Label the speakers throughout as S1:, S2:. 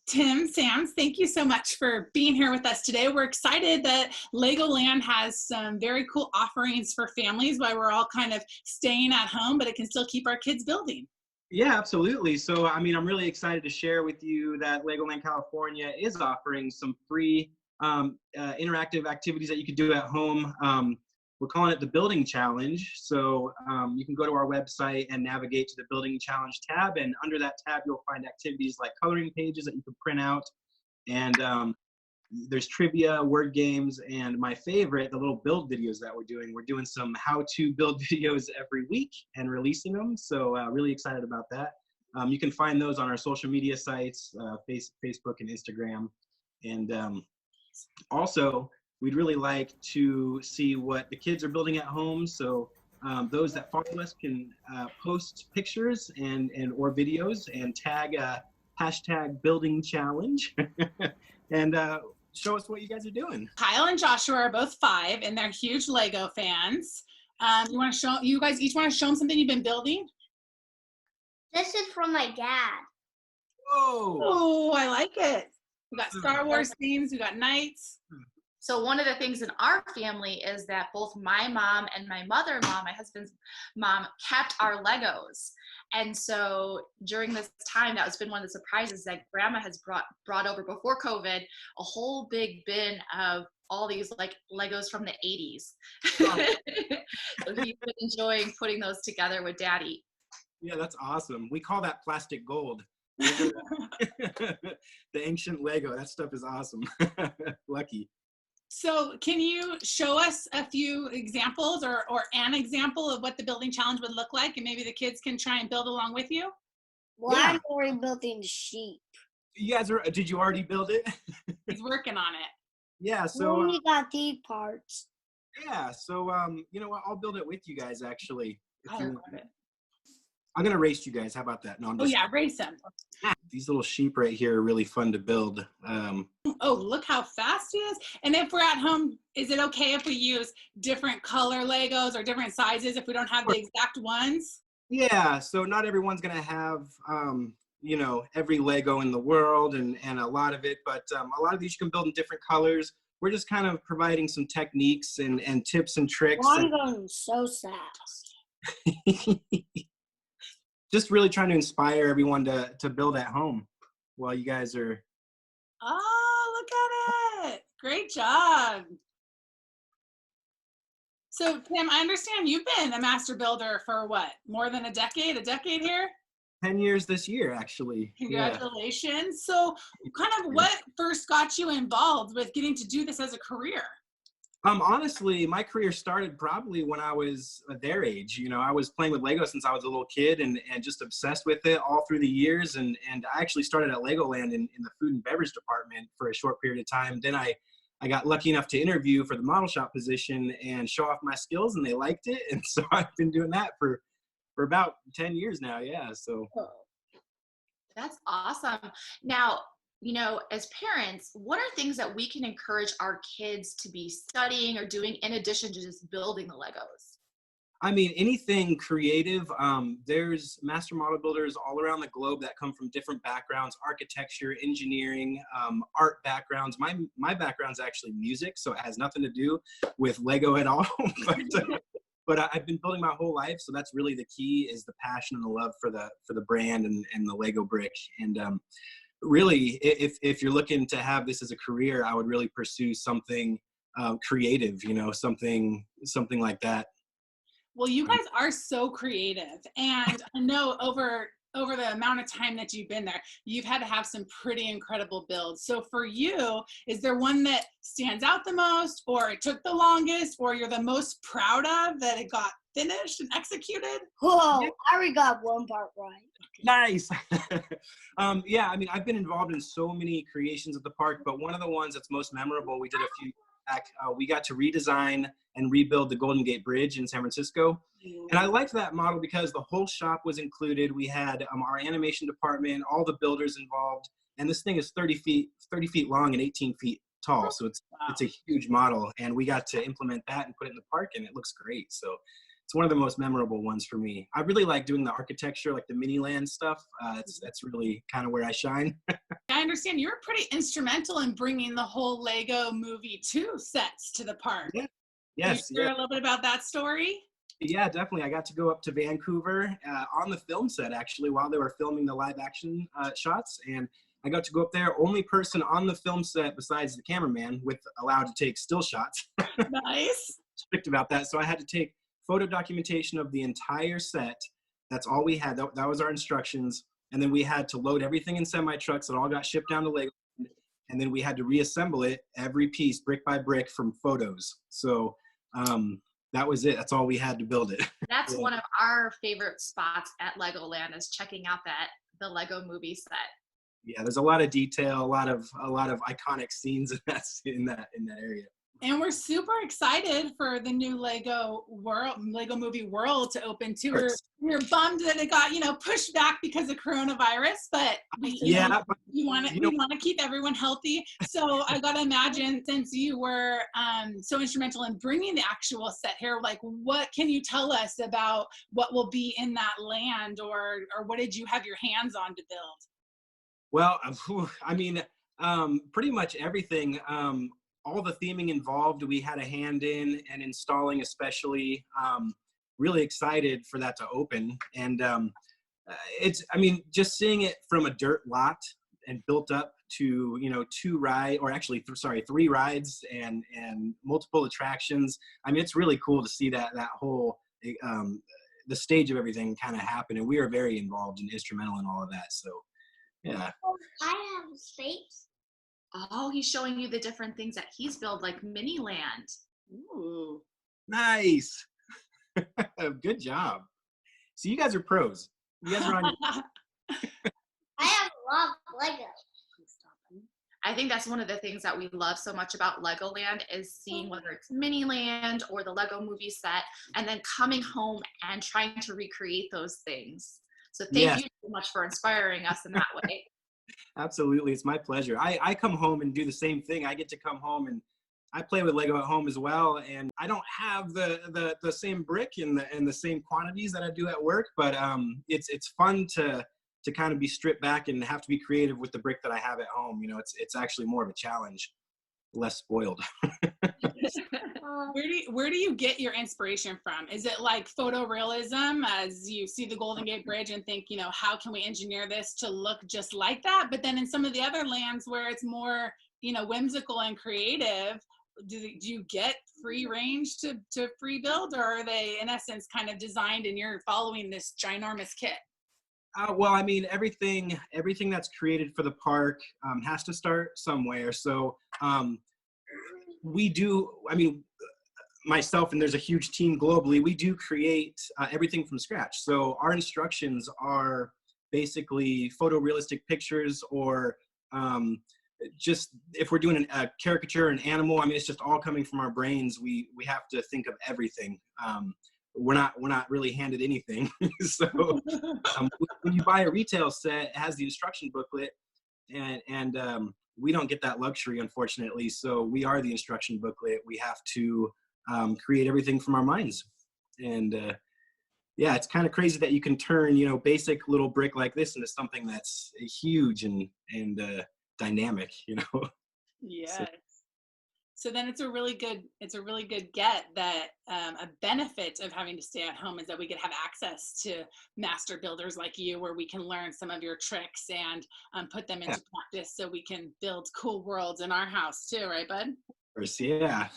S1: Tim, Sam, thank you so much for being here with us today. We're excited that Legoland has some very cool offerings for families while we're all kind of staying at home, but it can still keep our kids building.
S2: Yeah, absolutely. So, I'm really excited to share with you that Legoland California is offering some free interactive activities that you could do at home. We're calling it the Building Challenge. So you can go to our website and navigate to the Building Challenge tab. And under that tab, you'll find activities like coloring pages that you can print out. And there's trivia, word games, and my favorite, the little build videos that we're doing. We're doing some how-to build videos every week and releasing them. So really excited about that. You can find those on our social media sites, Facebook and Instagram. And also, we'd really like to see what the kids are building at home. So those that follow us can post pictures and or videos and tag hashtag building challenge and show us what you guys are doing.
S1: Kyle and Joshua are both 5 and they're huge Lego fans. You guys each want to show them something you've been building?
S3: This is from my dad.
S2: Whoa!
S1: Oh, I like it. We got Star Wars themes, we got knights.
S4: So one of the things in our family is that both my mom and my mother-in-law, my husband's mom, kept our Legos. And so during this time, that has been one of the surprises that Grandma has brought over before COVID, a whole big bin of all these like Legos from the 80s. So he's been enjoying putting those together with Daddy.
S2: Yeah, that's awesome. We call that plastic gold. The ancient Lego. That stuff is awesome. Lucky.
S1: So can you show us a few examples or an example of what the building challenge would look like, and maybe the kids can try and build along with you?
S3: Well,
S2: Yeah.
S3: I'm already building the sheep.
S2: You guys did you already build it?
S1: He's working on it.
S2: Yeah,
S3: So
S2: so
S3: we got these parts.
S2: yeah, so you know what? I'll build it with you guys actually.
S1: I love it.
S2: I'm gonna race you guys. How about that? No, I'm
S1: Oh
S2: just
S1: yeah, race him.
S2: These little sheep right here are really fun to build.
S1: Oh, look how fast he is. And if we're at home, is it okay if we use different color Legos or different sizes if we don't have the exact ones?
S2: Yeah, so not everyone's gonna have you know, every Lego in the world and a lot of it, but a lot of these you can build in different colors. We're just kind of providing some techniques and tips and tricks.
S3: Well, I'm going so fast.
S2: Just really trying to inspire everyone to build at home while you guys are.
S1: Oh, look at it. Great job. So, Tim, I understand you've been a master builder for what, more than a decade? A decade here?
S2: 10 years this year, actually.
S1: Congratulations. Yeah. So, kind of what first got you involved with getting to do this as a career?
S2: Honestly, my career started probably when I was their age. You know, I was playing with Lego since I was a little kid and just obsessed with it all through the years. And I actually started at Legoland in the food and beverage department for a short period of time. Then I got lucky enough to interview for the model shop position and show off my skills, and they liked it. And so I've been doing that for about 10 years now. Yeah. So.
S4: That's awesome. Now, you know, as parents, what are things that we can encourage our kids to be studying or doing in addition to just building the Legos?
S2: I mean, anything creative. There's master model builders all around the globe that come from different backgrounds: architecture, engineering, art backgrounds. My background's actually music, so it has nothing to do with Lego at all. But I've been building my whole life, so that's really the key: is the passion and the love for the brand and the Lego brick. And really, if you're looking to have this as a career, I would really pursue something creative. You know, something like that.
S1: Well, you guys are so creative, and I know over the amount of time that you've been there, you've had to have some pretty incredible builds. So for you, is there one that stands out the most, or it took the longest, or you're the most proud of that it got finished and executed?
S3: Whoa, I already got one part right.
S2: Nice. Yeah, I mean, I've been involved in so many creations at the park, but one of the ones that's most memorable, we did a few back, we got to redesign and rebuild the Golden Gate Bridge in San Francisco. And I liked that model because the whole shop was included. We had our animation department, all the builders involved, and this thing is 30 feet long and 18 feet tall. So it's a huge model, and we got to implement that and put it in the park, and it looks great. So it's one of the most memorable ones for me. I really like doing the architecture, like the mini land stuff. That's really kind of where I shine.
S1: I understand you were pretty instrumental in bringing the whole Lego Movie 2 sets to the park.
S2: Yeah.
S1: Can
S2: Yes.
S1: you share a little bit about that story?
S2: Yeah, definitely. I got to go up to Vancouver on the film set, actually, while they were filming the live action shots. And I got to go up there, only person on the film set besides the cameraman with allowed to take still shots.
S1: Nice.
S2: Strict about that. So I had to take photo documentation of the entire set. That's all we had. That was our instructions. And then we had to load everything in semi-trucks. It all got shipped down to Legoland. And then we had to reassemble it, every piece, brick by brick, from photos. So that was it. That's all we had to build it.
S4: That's
S2: Yeah.
S4: one of our favorite spots at Legoland, is checking out the Lego Movie set.
S2: Yeah, there's a lot of detail, a lot of iconic scenes in that area.
S1: And we're super excited for the new Lego Movie World to open too. We're bummed that it got, pushed back because of coronavirus, but we want to keep everyone healthy. So I got to imagine, since you were so instrumental in bringing the actual set here, like, what can you tell us about what will be in that land, or what did you have your hands on to build?
S2: Well, I mean, pretty much everything. All the theming involved, we had a hand in, and installing especially. Really excited for that to open. And just seeing it from a dirt lot and built up to, 3 rides and multiple attractions. I mean, it's really cool to see that whole, the stage of everything kind of happen. And we are very involved and instrumental in all of that. So, yeah.
S3: I have a space.
S4: Oh, he's showing you the different things that he's built, like Mini Land.
S1: Ooh.
S2: Nice. Good job. So you guys are pros. You guys are on.
S3: I have a lot of Lego.
S4: I think that's one of the things that we love so much about Legoland, is seeing whether it's Mini Land or the Lego Movie set, and then coming home and trying to recreate those things. So thank you so much for inspiring us in that way.
S2: Absolutely. It's my pleasure. I come home and do the same thing. I get to come home and I play with Lego at home as well. And I don't have the same brick and the same quantities that I do at work, but it's fun to kind of be stripped back and have to be creative with the brick that I have at home. It's actually more of a challenge, less spoiled.
S1: Where do you get your inspiration from? Is it like photorealism, as you see the Golden Gate Bridge and think, how can we engineer this to look just like that? But then in some of the other lands where it's more, whimsical and creative, do you get free range to free build, or are they in essence kind of designed and you're following this ginormous kit?
S2: Well, I mean, everything that's created for the park has to start somewhere. So we do, myself, and there's a huge team globally, we do create everything from scratch. So our instructions are basically photorealistic pictures, or just if we're doing a caricature, an animal, it's just all coming from our brains. We have to think of everything. We're not really handed anything. So when you buy a retail set, it has the instruction booklet, and we don't get that luxury, unfortunately. So we are the instruction booklet. We have to create everything from our minds. And it's kind of crazy that you can turn, basic little brick like this into something that's huge and dynamic,
S1: Yes. So then it's a really good get that a benefit of having to stay at home is that we could have access to master builders like you, where we can learn some of your tricks and put them into practice, so we can build cool worlds in our house too, right, bud?
S2: Of course, yeah.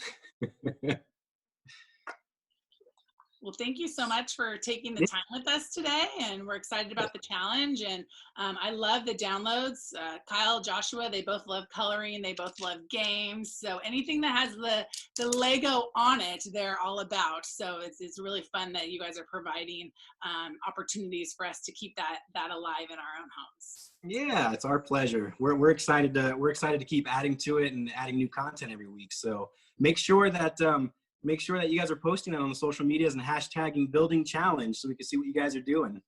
S1: Well, thank you so much for taking the time with us today, and we're excited about the challenge. And I love the downloads. Kyle, Joshua, they both love coloring. They both love games. So anything that has the Lego on it, they're all about. So it's really fun that you guys are providing opportunities for us to keep that alive in our own homes.
S2: Yeah, it's our pleasure. We're excited to keep adding to it and adding new content every week. So make sure that you guys are posting that on the social medias and hashtagging Building Challenge, so we can see what you guys are doing.